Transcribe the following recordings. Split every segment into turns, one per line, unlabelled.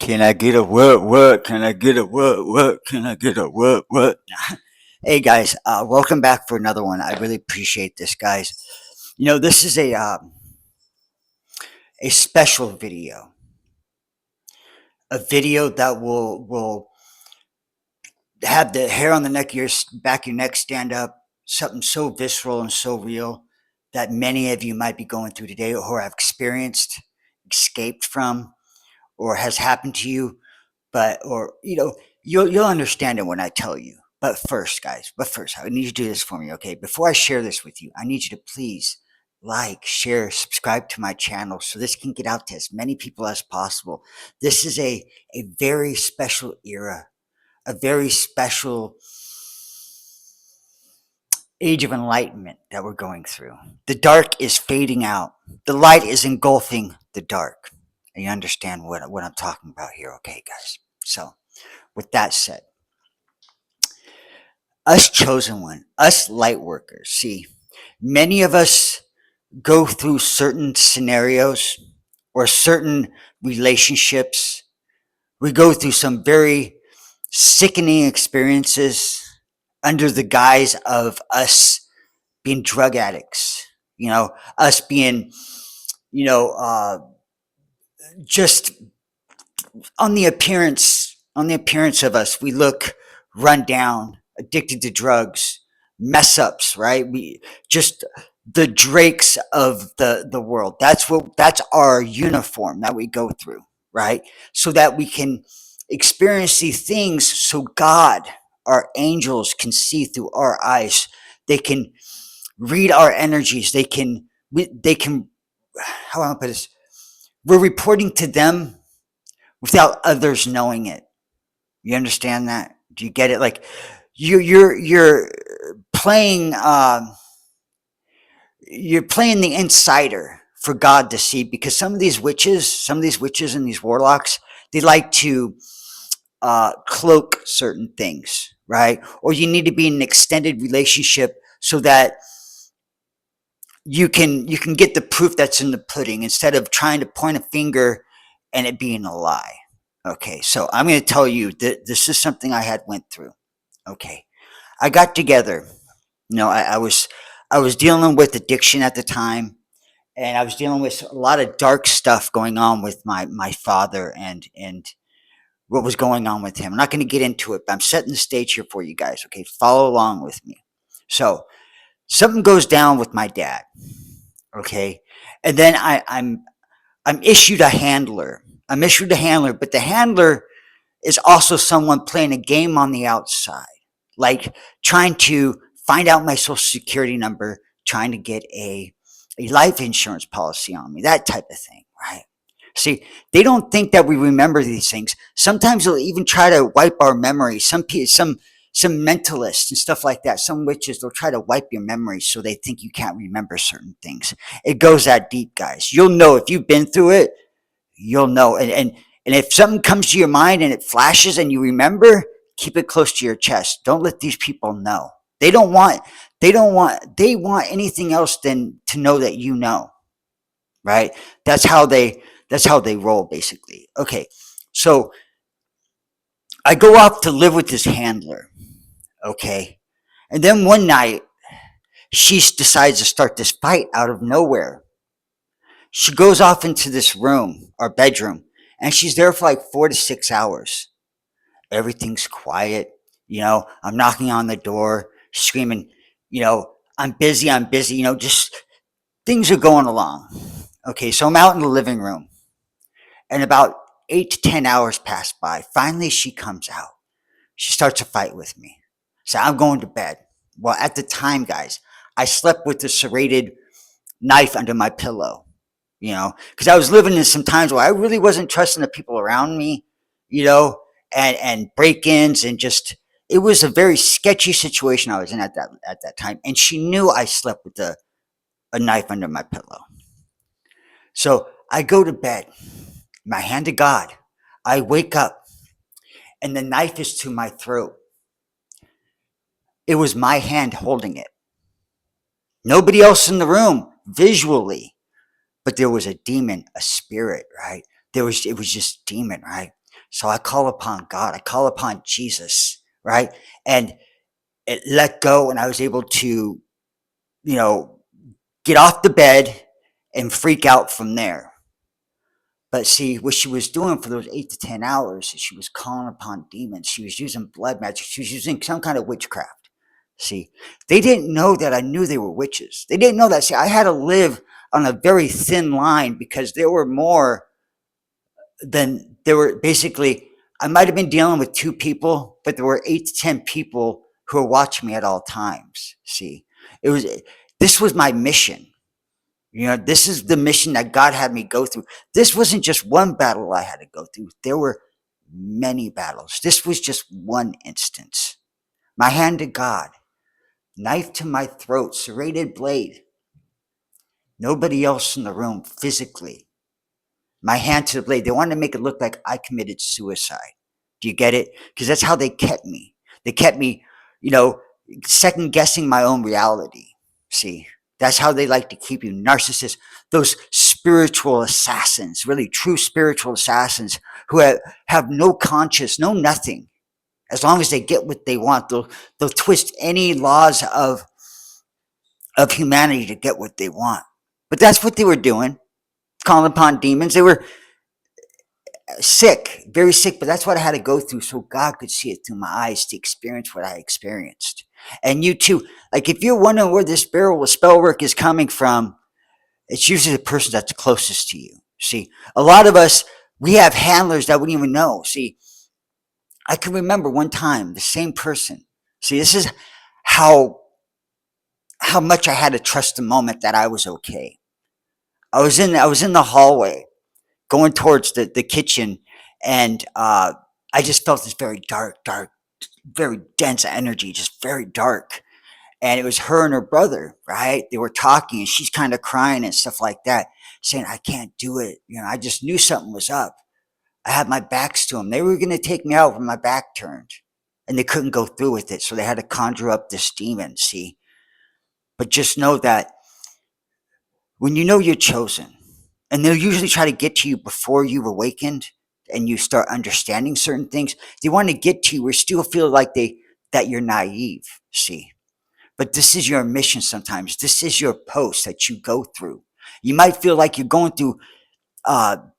Can I get a what? Can I get a what? Can I get a what? Hey guys, welcome back for another one. I really appreciate this, guys. This is a special video, a video that will have the hair on the neck of your back of your neck stand up. Something so visceral and so real that many of you might be going through today, or have experienced, escaped from, or has happened to you. But or you'll understand it when I tell you. But first, guys, I need you to do this for me, okay? Before I share this with you, I need you to please like, share, subscribe to my channel so this can get out to as many people as possible. This is a very special era, a very special age of enlightenment that we're going through. The dark is fading out. The light is engulfing the dark. And you understand what I'm talking about here, okay, guys? So, with that said, us chosen one, us light workers, see, many of us go through certain scenarios or certain relationships. We go through some very sickening experiences under the guise of us being drug addicts, us being, you know, uh, just on the appearance of us, we look run down, addicted to drugs, mess ups, right? We just the drakes of the world. That's our uniform that we go through, right? So that we can experience these things, so God, our angels, can see through our eyes. They can read our energies. They can how do I put this? We're reporting to them without others knowing it. You understand that? Do you get it? Like you're playing you're playing the insider for God to see, because some of these witches and these warlocks, they like to cloak certain things, right? Or you need to be in an extended relationship so that you can get the proof that's in the pudding, instead of trying to point a finger and it being a lie. Okay, so I'm going to tell you that this is something I had went through. Okay, I got together. I was dealing with addiction at the time, and I was dealing with a lot of dark stuff going on with my father, and what was going on with him. I'm not going to get into it, but I'm setting the stage here for you guys. Okay, follow along with me. So something goes down with my dad. Okay, and then I'm issued a handler. I'm issued a handler, but the handler is also someone playing a game on the outside, like trying to find out my social security number, trying to get a life insurance policy on me, that type of thing, right? See, they don't think that we remember these things. Sometimes they'll even try to wipe our memory. Some mentalists and stuff like that, some witches, they'll try to wipe your memory so they think you can't remember certain things. It goes that deep, guys. You'll know if you've been through it. You'll know. And if something comes to your mind and it flashes and you remember, keep it close to your chest. Don't let these people know. They want anything else than to know that you know, right? That's how they roll, basically. Okay. So I go off to live with this handler, okay? And then one night she decides to start this fight out of nowhere. She goes off into this room, our bedroom, and she's there for like 4 to 6 hours. Everything's quiet. I'm knocking on the door, screaming, I'm busy, just things are going along. Okay, so I'm out in the living room, and about 8 to 10 hours pass by. Finally, she comes out. She starts a fight with me. So I'm going to bed. Well, at the time, guys, I slept with a serrated knife under my pillow, because I was living in some times where I really wasn't trusting the people around me, you know, and break-ins, and just it was a very sketchy situation I was in at that time. And she knew I slept with a knife under my pillow. So I go to bed, my hand to God. I wake up, and the knife is to my throat. It was my hand holding it. Nobody else in the room visually, but there was a demon, a spirit, right? It was just demon, right? So I call upon God. I call upon Jesus, right? And it let go, and I was able to, you know, get off the bed and freak out from there. But see, what she was doing for those 8 to 10 hours is she was calling upon demons. She was using blood magic. She was using some kind of witchcraft. See, they didn't know that I knew they were witches. They didn't know that. See, I had to live on a very thin line because there were more than there were basically. I might have been dealing with two people, but there were 8 to 10 people who were watching me at all times. See, it was this was my mission. This is the mission that God had me go through. This wasn't just one battle I had to go through. There were many battles. This was just one instance. My hand to God, knife to my throat, serrated blade. Nobody else in the room physically. My hand to the blade. They wanted to make it look like I committed suicide. Do you get it? Because that's how they kept me. They kept me, you know, second guessing my own reality. See, that's how they like to keep you. Narcissists, those spiritual assassins, really true spiritual assassins who have no conscience, no nothing. As long as they get what they want, they'll twist any laws of humanity to get what they want. But that's what they were doing, calling upon demons. They were sick, very sick, but that's what I had to go through so God could see it through my eyes to experience what I experienced. And you too, like if you're wondering where this spell work is coming from, it's usually the person that's closest to you. See, a lot of us, we have handlers that wouldn't even know. See, I can remember one time the same person. See, this is how how much I had to trust the moment that I was okay. I was in the hallway going towards the kitchen, and I just felt this very dark, very dense energy, just very dark. And it was her and her brother, right? They were talking, and she's kind of crying and stuff like that, saying, "I can't do it." I just knew something was up. I had my backs to them. They were going to take me out when my back turned, and they couldn't go through with it, so they had to conjure up this demon. See, but just know that when you know you're chosen, and they'll usually try to get to you before you've awakened and you start understanding certain things. They want to get to you or still feel like that you're naive. See, but this is your mission. Sometimes this is your post that you go through. You might feel like you're going through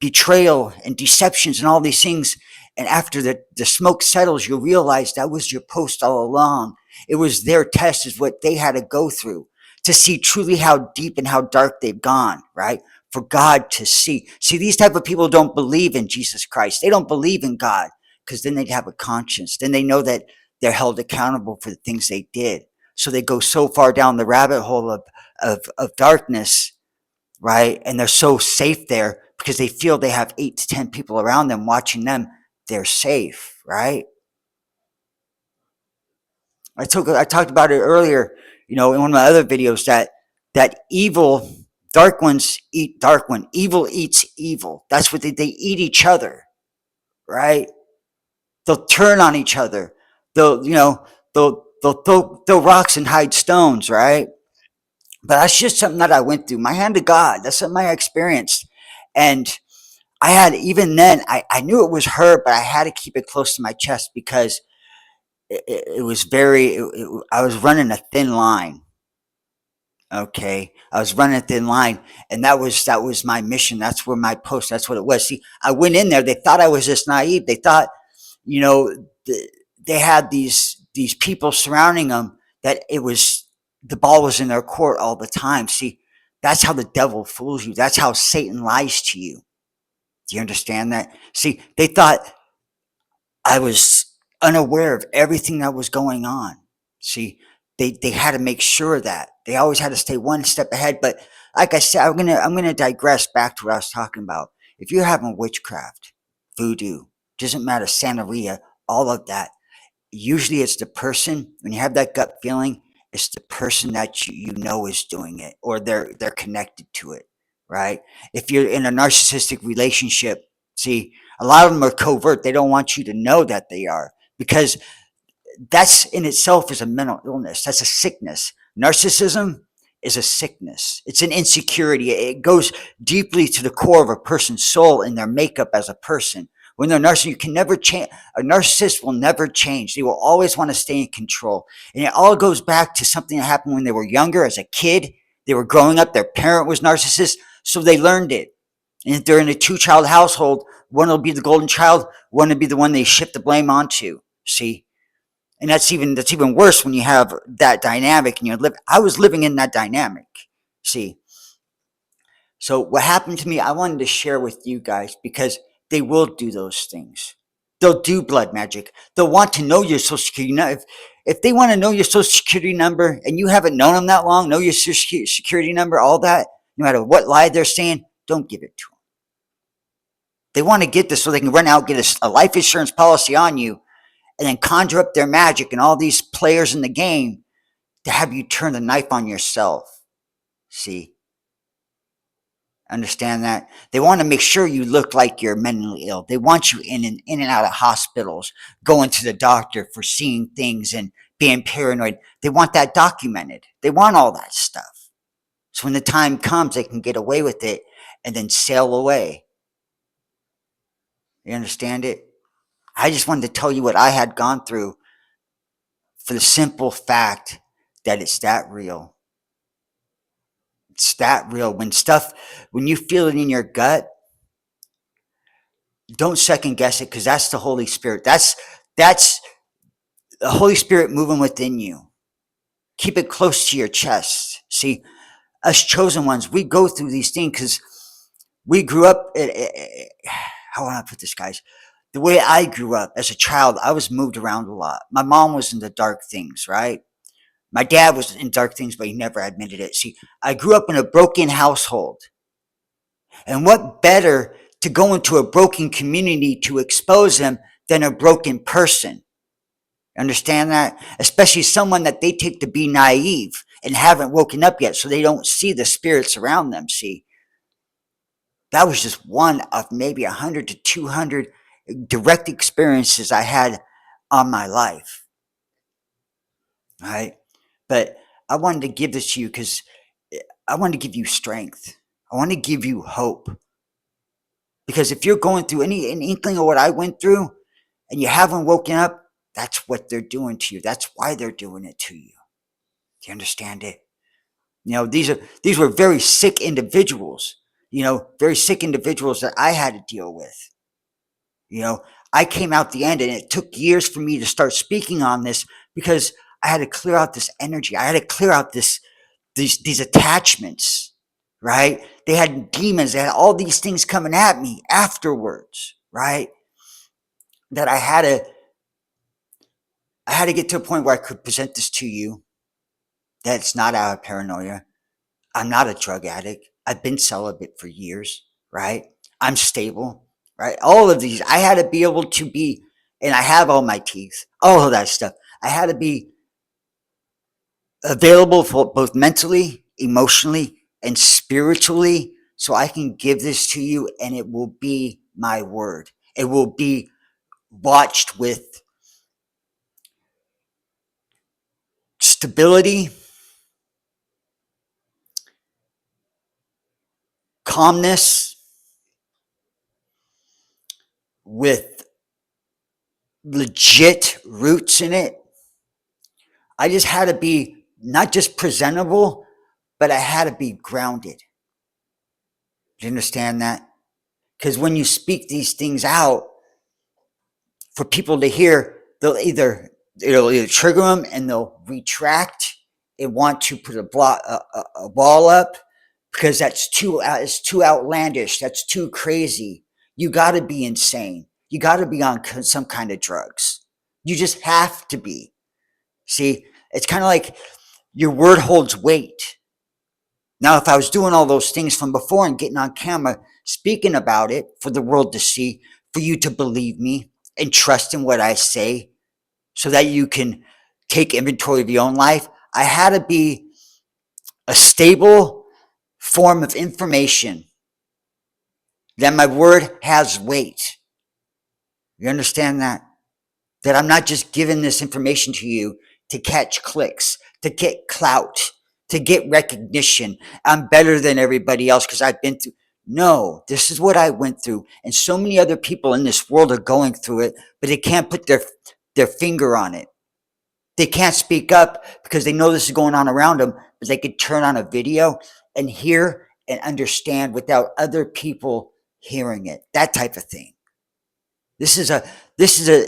betrayal and deceptions and all these things. And after the smoke settles, you'll realize that was your post all along. It was their test, is what they had to go through to see truly how deep and how dark they've gone, right? For God to see. See, these type of people don't believe in Jesus Christ. They don't believe in God because then they'd have a conscience. Then they know that they're held accountable for the things they did. So they go so far down the rabbit hole of darkness, right? And they're so safe there because they feel they have 8 to 10 people around them watching them. They're safe, right? I talked about it earlier, in one of my other videos that evil, dark ones eat dark one. Evil eats evil. That's what they eat each other, right? They'll turn on each other. They'll throw rocks and hide stones, right? But that's just something that I went through. My hand to God. That's something I experienced. And I had, even then, I knew it was her, but I had to keep it close to my chest because it was I was running a thin line. Okay. I was running a thin line, and that was my mission. That's where my post, that's what it was. See, I went in there. They thought I was just naive. They thought, you know, they had these people surrounding them, that it was, the ball was in their court all the time. See, that's how the devil fools you. That's how Satan lies to you. Do you understand that? See, they thought I was unaware of everything that was going on. See, they had to make sure that they always had to stay one step ahead. But like I said, I'm gonna digress back to what I was talking about. If you're having witchcraft, voodoo, doesn't matter, Santeria, all of that, usually it's the person, when you have that gut feeling, it's the person that you know is doing it, or they're connected to it, right? If you're in a narcissistic relationship, see, a lot of them are covert. They don't want you to know that they are, because that's in itself is a mental illness. That's a sickness. Narcissism is a sickness. It's an insecurity. It goes deeply to the core of a person's soul and their makeup as a person. When they're a narcissist, you can never change. A narcissist will never change. They will always want to stay in control. And it all goes back to something that happened when they were younger as a kid. They were growing up, their parent was narcissist, so they learned it. And if they're in a two-child household, one will be the golden child, one will be the one they shift the blame onto. See? And that's even worse when you have that dynamic and I was living in that dynamic. See? So what happened to me, I wanted to share with you guys because they will do those things. They'll do blood magic. They'll want to know your social security number. If they want to know your social security number and you haven't known them that long, know your social security number, all that, no matter what lie they're saying, don't give it to them. They want to get this so they can run out, get a life insurance policy on you, and then conjure up their magic and all these players in the game to have you turn the knife on yourself. See? Understand that? They want to make sure you look like you're mentally ill. They want you in and out of hospitals, going to the doctor for seeing things and being paranoid. They want that documented. They want all that stuff. So when the time comes, they can get away with it and then sail away. You understand it? I just wanted to tell you what I had gone through for the simple fact that it's that real. It's that real. When you feel it in your gut, don't second guess it because that's the Holy Spirit. That's the Holy Spirit moving within you. Keep it close to your chest. See, us chosen ones, we go through these things because we grew up. How want I put this, guys? The way I grew up as a child, I was moved around a lot. My mom was into dark things, right? My dad was in dark things, but he never admitted it. See, I grew up in a broken household. And what better to go into a broken community to expose them than a broken person? Understand that? Especially someone that they take to be naive and haven't woken up yet, so they don't see the spirits around them. See, that was just one of maybe 100 to 200 direct experiences I had on my life. Right? But I wanted to give this to you because I wanted to give you strength. I want to give you hope. Because if you're going through an inkling of what I went through and you haven't woken up, that's what they're doing to you. That's why they're doing it to you. Do you understand it? These were very sick individuals, very sick individuals that I had to deal with. I came out the end and it took years for me to start speaking on this because I had to clear out this energy. I had to clear out these attachments, right? They had demons. They had all these things coming at me afterwards, right? That I had to get to a point where I could present this to you. That it's not out of paranoia. I'm not a drug addict. I've been celibate for years, right? I'm stable, right? All of these, I had to be able to be, and I have all my teeth, all of that stuff. I had to be available for both mentally, emotionally, and spiritually so I can give this to you and it will be my word. It will be watched with stability, calmness, with legit roots in it. I just had to be not just presentable, but I had to be grounded. Do you understand that? Because when you speak these things out for people to hear, it'll either trigger them and they'll retract and want to put a wall up because it's too outlandish. That's too crazy. You got to be insane. You got to be on some kind of drugs. You just have to be. See, it's kind of like your word holds weight. Now, if I was doing all those things from before and getting on camera, speaking about it for the world to see, for you to believe me and trust in what I say so that you can take inventory of your own life, I had to be a stable form of information. That my word has weight. You understand that? That I'm not just giving this information to you to catch clicks, to get clout, to get recognition. I'm better than everybody else because I've been through. No, this is what I went through, and so many other people in this world are going through it, but they can't put their finger on it. They can't speak up because they know this is going on around them, but they could turn on a video and hear and understand without other people hearing it. That type of thing. This is a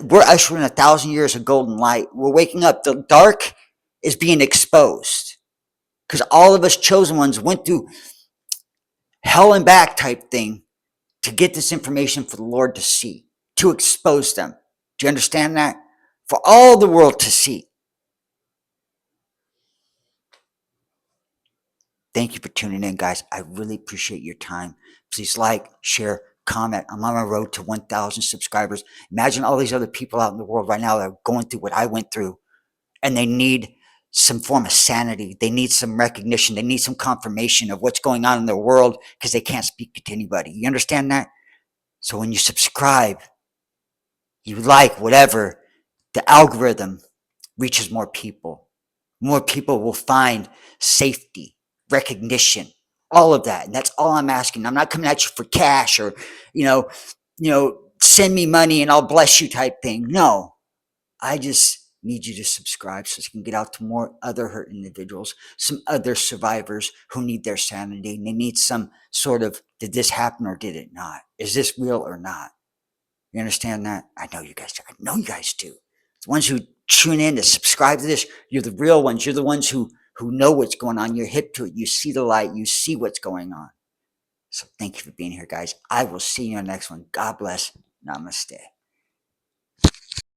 we're ushering 1,000 years of golden light. We're waking up. The dark is being exposed because all of us chosen ones went through hell and back type thing to get this information for the Lord to see, to expose them. Do you understand that? For all the world to see. Thank you for tuning in, guys. I really appreciate your time. Please like, share, comment. I'm on my road to 1,000 subscribers. Imagine all these other people out in the world right now that are going through what I went through, and they need some form of sanity. They need some recognition. They need some confirmation of what's going on in their world because they can't speak to anybody. You understand that? So when you subscribe, you like whatever, the algorithm reaches more people. More people will find safety, recognition, all of that. And that's all I'm asking. I'm not coming at you for cash or, you know, send me money and I'll bless you type thing. No, I just need you to subscribe so you can get out to more other hurt individuals, some other survivors who need their sanity and they need some sort of, did this happen or did it not? Is this real or not? You understand that? I know you guys do. I know you guys do. The ones who tune in to subscribe to this, you're the real ones. You're the ones who know what's going on. You're hip to it. You see the light. You see what's going on. So thank you for being here, guys. I will see you on the next one. God bless. Namaste.